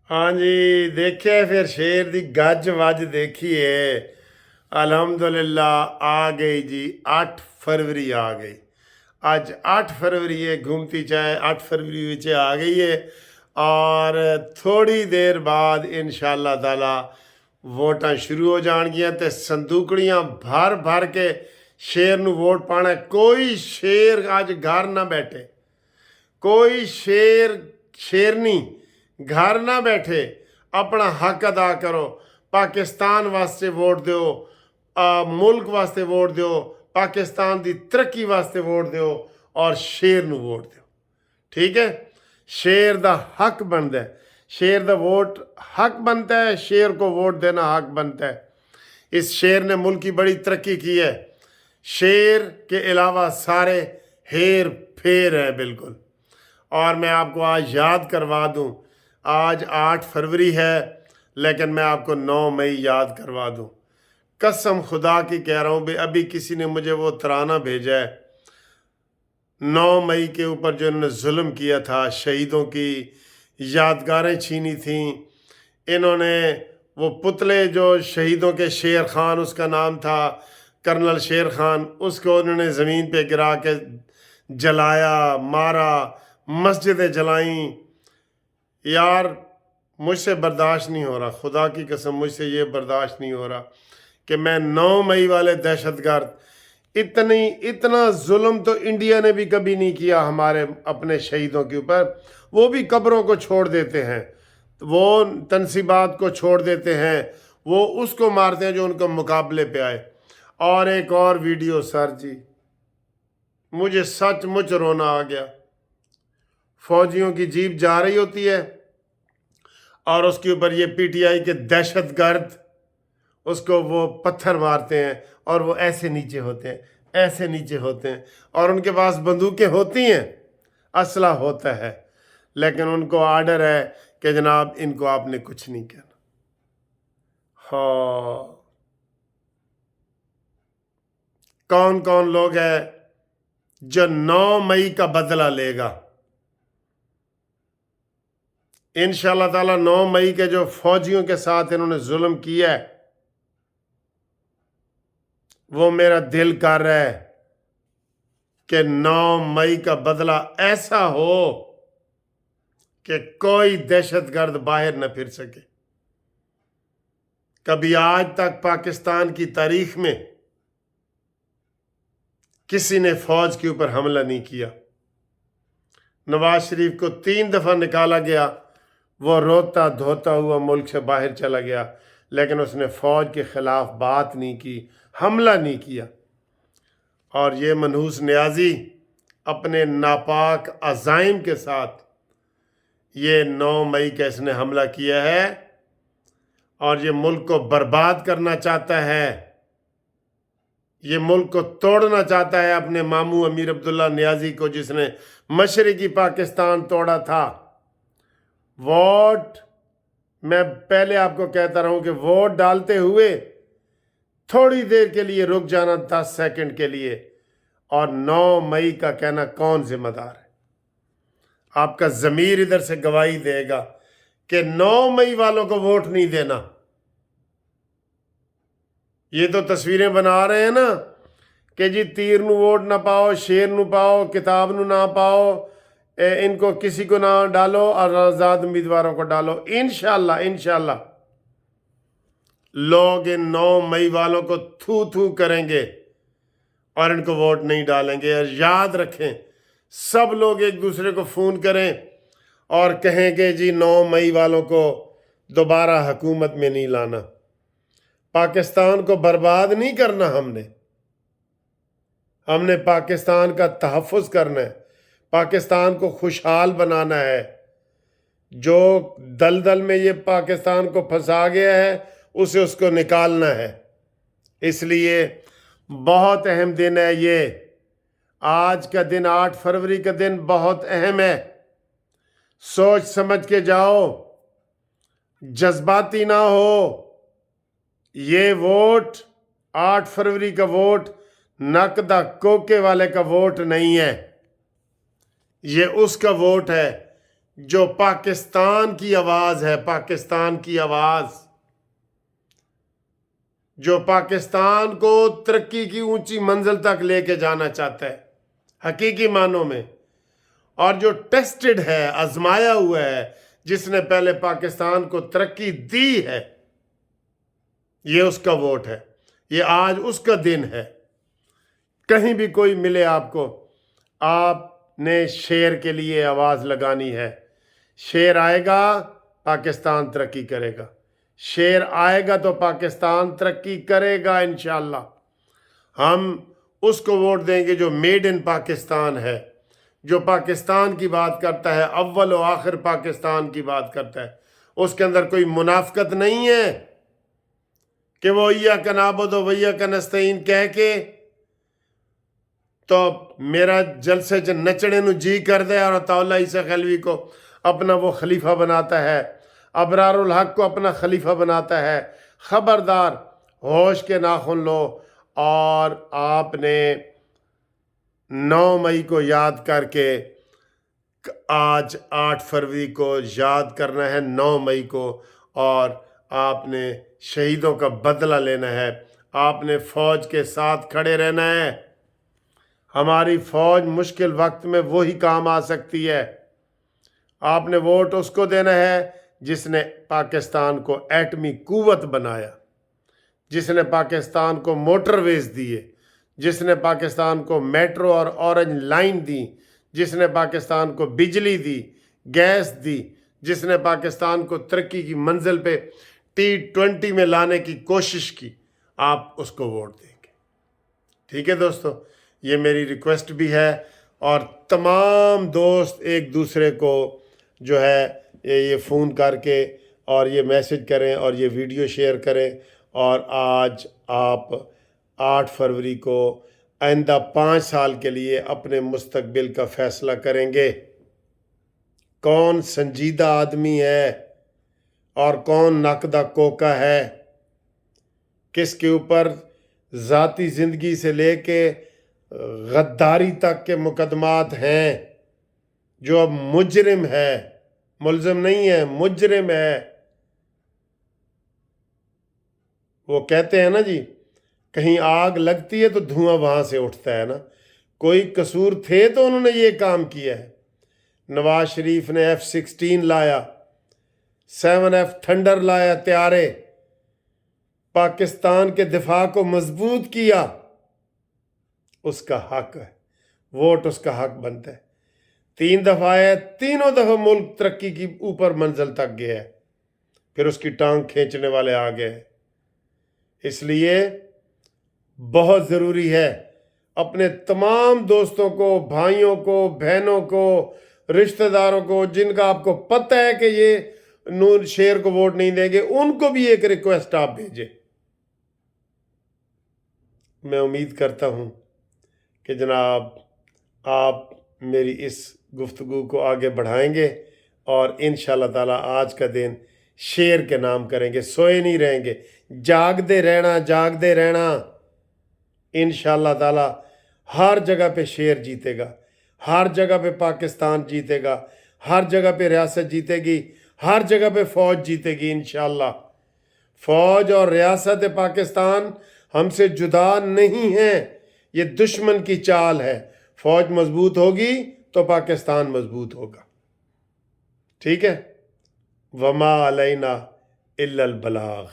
हाँ जी, देखिए फिर शेर दी गज वज देखिए। अल्हम्दुलिल्लाह आ गई जी, 8 फरवरी आ गई। ਅੱਜ 8 फरवरी है, घूमती चाहे 8 फरवरी ਵਿੱਚ आ गई है। और थोड़ी देर बाद इंशाअल्लाह ताला ਵੋਟਾਂ ਸ਼ੁਰੂ ਹੋ ਜਾਣਗੀਆਂ ਤੇ ਸੰਦੂਕੜੀਆਂ ਭਰ ਭਰ ਕੇ ਸ਼ੇਰ ਨੂੰ ਵੋਟ ਪਾਣਾ। ਕੋਈ ਸ਼ੇਰ ਅੱਜ ਘਰ ਨਾ ਬੈਠੇ, ਕੋਈ ਸ਼ੇਰਨੀ घर ना बैठे, अपना हक अदा करो। पाकिस्तान वास्ते वोट दो, मुल्क वास्ते वोट दो, पाकिस्तान की तरक्की वास्ते वोट दो और शेर नू वोट दो। ठीक है, शेर का हक बनता है, शेर का वोट हक बनता है, शेर को वोट देना हक बनता है। इस शेर ने मुल्क की बड़ी तरक्की की है। शेर के अलावा सारे हेर फेर हैं बिल्कुल। और मैं आपको आज याद करवा दूं, आज 8 फरवरी है लेकिन मैं आपको 9 मई याद करवा दूं। कसम खुदा की कह रहा हूँ भाई, अभी किसी ने मुझे वो तराना भेजा है 9 मई के ऊपर जो इन्होंने जुल्म किया था, शहीदों की यादगारें छीनी थी इन्होंने। वो पुतले जो शहीदों के, शेर खान उसका नाम था, कर्नल शेर खान, उसको उन्होंने ज़मीन पे गिरा के जलाया, मारा, मस्जिदें जलाईं। यार मुझसे बर्दाश्त नहीं हो रहा, खुदा की कसम मुझसे ये बर्दाश्त नहीं हो रहा कि मैं 9 मई वाले दहशतगर्द, इतना जुल्म तो इंडिया ने भी कभी नहीं किया हमारे अपने शहीदों के ऊपर। वो भी कब्रों को छोड़ देते हैं, वो तनसीबात को छोड़ देते हैं, वो उसको मारते हैं जो उनके मुकाबले पे आए। और एक और वीडियो सर जी, मुझे सचमुच रोना आ गया। फौजियों की जीप जा रही होती है और उसके ऊपर ये पीटीआई के दहशतगर्द उसको वो पत्थर मारते हैं और वो ऐसे नीचे होते हैं, ऐसे नीचे होते हैं। और उनके पास बंदूकें होती हैं, असला होता है, लेकिन उनको आर्डर है कि जनाब इनको आपने कुछ नहीं कहना। हाँ, कौन कौन लोग हैं जो 9 मई का बदला लेगा? इंशाअल्लाह ताला 9 मई के जो फौजियों के साथ इन्होंने जुल्म किया है, वो मेरा दिल कर रहा है कि 9 मई का बदला ऐसा हो कि कोई दहशतगर्द बाहर न फिर सके। कभी आज तक पाकिस्तान की तारीख में किसी ने फौज के ऊपर हमला नहीं किया। नवाज शरीफ को 3 दफ़ा निकाला गया, वो रोता धोता हुआ मुल्क से बाहर चला गया, लेकिन उसने फ़ौज के ख़िलाफ़ बात नहीं की, हमला नहीं किया। और ये मनहूस न्याजी अपने नापाक अज़ाइम के साथ ये 9 मई का इसने हमला किया है और ये मुल्क को बर्बाद करना चाहता है, ये मुल्क को तोड़ना चाहता है अपने मामू अमीर अब्दुल्ला न्याजी को, जिसने मशरक़ी पाकिस्तान तोड़ा था। वोट, मैं पहले आपको कहता रहा हूं कि वोट डालते हुए थोड़ी देर के लिए रुक जाना, 10 सेकंड के लिए, और 9 मई का कहना कौन जिम्मेदार है। आपका ज़मीर इधर से गवाही देगा कि 9 मई वालों को वोट नहीं देना। ये तो तस्वीरें बना रहे हैं ना कि जी तीर नू वोट ना पाओ, शेर नू पाओ, किताब नू ना पाओ, इनको किसी को ना डालो और आज़ाद उम्मीदवारों को डालो। इंशाअल्लाह लोग इन 9 मई वालों को थू थू करेंगे और इनको वोट नहीं डालेंगे। और याद रखें, सब लोग एक दूसरे को फ़ोन करें और कहेंगे जी 9 मई वालों को दोबारा हुकूमत में नहीं लाना। पाकिस्तान को बर्बाद नहीं करना, हमने पाकिस्तान का तहफ़्फ़ुज़ करना है, पाकिस्तान को खुशहाल बनाना है। जो दलदल में ये पाकिस्तान को फंसा गया है उसे उसको निकालना है। इसलिए बहुत अहम दिन है ये। आज का दिन, 8 फरवरी का दिन बहुत अहम है। सोच समझ के जाओ, जज्बाती ना हो। ये वोट 8 फरवरी का वोट नकदा कोके वाले का वोट नहीं है, ये उसका वोट है جو پاکستان کی آواز ہے، پاکستان کی آواز جو پاکستان کو ترقی کی اونچی منزل تک لے کے جانا چاہتا ہے حقیقی معنوں میں، اور جو ٹیسٹڈ ہے، آزمایا ہوا ہے، جس نے پہلے پاکستان کو ترقی دی ہے، یہ اس کا ووٹ ہے، یہ آج اس کا دن ہے۔ کہیں بھی کوئی ملے آپ کو، آپ نے شیر کے لیے آواز لگانی ہے۔ شیر آئے گا، پاکستان ترقی کرے گا۔ شیر آئے گا تو پاکستان ترقی کرے گا انشاءاللہ۔ ہم اس کو ووٹ دیں گے جو میڈ ان پاکستان ہے، جو پاکستان کی بات کرتا ہے، اول و آخر پاکستان کی بات کرتا ہے۔ اس کے اندر کوئی منافقت نہیں ہے کہ وہ ایاک نعبد و ایاک نستعین کہہ کے تو میرا جلسے چ نچنے نو جی کر دے اور عطا اللہ عیسیٰ خلوی کو اپنا وہ خلیفہ بناتا ہے، ابرار الحق کو اپنا خلیفہ بناتا ہے۔ خبردار، ہوش کے ناخن لو، اور آپ نے 9 مئی کو یاد کر کے آج 8 فروری کو یاد کرنا ہے، 9 مئی کو، اور آپ نے شہیدوں کا بدلہ لینا ہے۔ آپ نے فوج کے ساتھ کھڑے رہنا ہے۔ ہماری فوج مشکل وقت میں وہی کام آ سکتی ہے۔ آپ نے ووٹ اس کو دینا ہے جس نے پاکستان کو ایٹمی قوت بنایا، جس نے پاکستان کو موٹر ویز دیے، جس نے پاکستان کو میٹرو اور اورنج لائن دی، جس نے پاکستان کو بجلی دی، گیس دی، جس نے پاکستان کو ترقی کی منزل پہ T20 میں لانے کی کوشش کی۔ آپ اس کو ووٹ دیں گے، ٹھیک ہے دوستو؟ یہ میری ریکویسٹ بھی ہے، اور تمام دوست ایک دوسرے کو جو ہے یہ فون کر کے اور یہ میسج کریں اور یہ ویڈیو شیئر کریں، اور آج آپ 8 فروری کو آئندہ 5 سال کے لیے اپنے مستقبل کا فیصلہ کریں گے۔ کون سنجیدہ آدمی ہے اور کون نقدہ کوکا ہے، کس کے اوپر ذاتی زندگی سے لے کے غداری تک کے مقدمات ہیں، جو اب مجرم ہے، ملزم نہیں ہے، مجرم ہے۔ وہ کہتے ہیں نا جی، کہیں آگ لگتی ہے تو دھواں وہاں سے اٹھتا ہے نا۔ کوئی قصور تھے تو انہوں نے یہ کام کیا ہے۔ نواز شریف نے F-16 لایا، 7F تھنڈر لایا، طیارے، پاکستان کے دفاع کو مضبوط کیا۔ اس کا حق ہے، ووٹ اس کا حق بنتا ہے۔ 3 دفعہ ہے، تینوں دفعہ ملک ترقی کی اوپر منزل تک گیا ہے، پھر اس کی ٹانگ کھینچنے والے آ گئے ہیں۔ اس لیے بہت ضروری ہے اپنے تمام دوستوں کو، بھائیوں کو، بہنوں کو، رشتہ داروں کو، جن کا آپ کو پتہ ہے کہ یہ نور شیر کو ووٹ نہیں دیں گے، ان کو بھی ایک ریکویسٹ آپ بھیجیں۔ میں امید کرتا ہوں کہ جناب آپ میری اس گفتگو کو آگے بڑھائیں گے، اور انشاءاللہ تعالیٰ آج کا دن شیر کے نام کریں گے، سوئے نہیں رہیں گے، جاگتے رہنا، جاگتے رہنا۔ انشاءاللہ تعالیٰ ہر جگہ پہ شیر جیتے گا، ہر جگہ پہ پاکستان جیتے گا، ہر جگہ پہ ریاست جیتے گی، ہر جگہ پہ فوج جیتے گی انشاءاللہ۔ فوج اور ریاست پاکستان ہم سے جدا نہیں ہیں، یہ دشمن کی چال ہے۔ فوج مضبوط ہوگی تو پاکستان مضبوط ہوگا، ٹھیک ہے؟ وما علینا الا البلاغ۔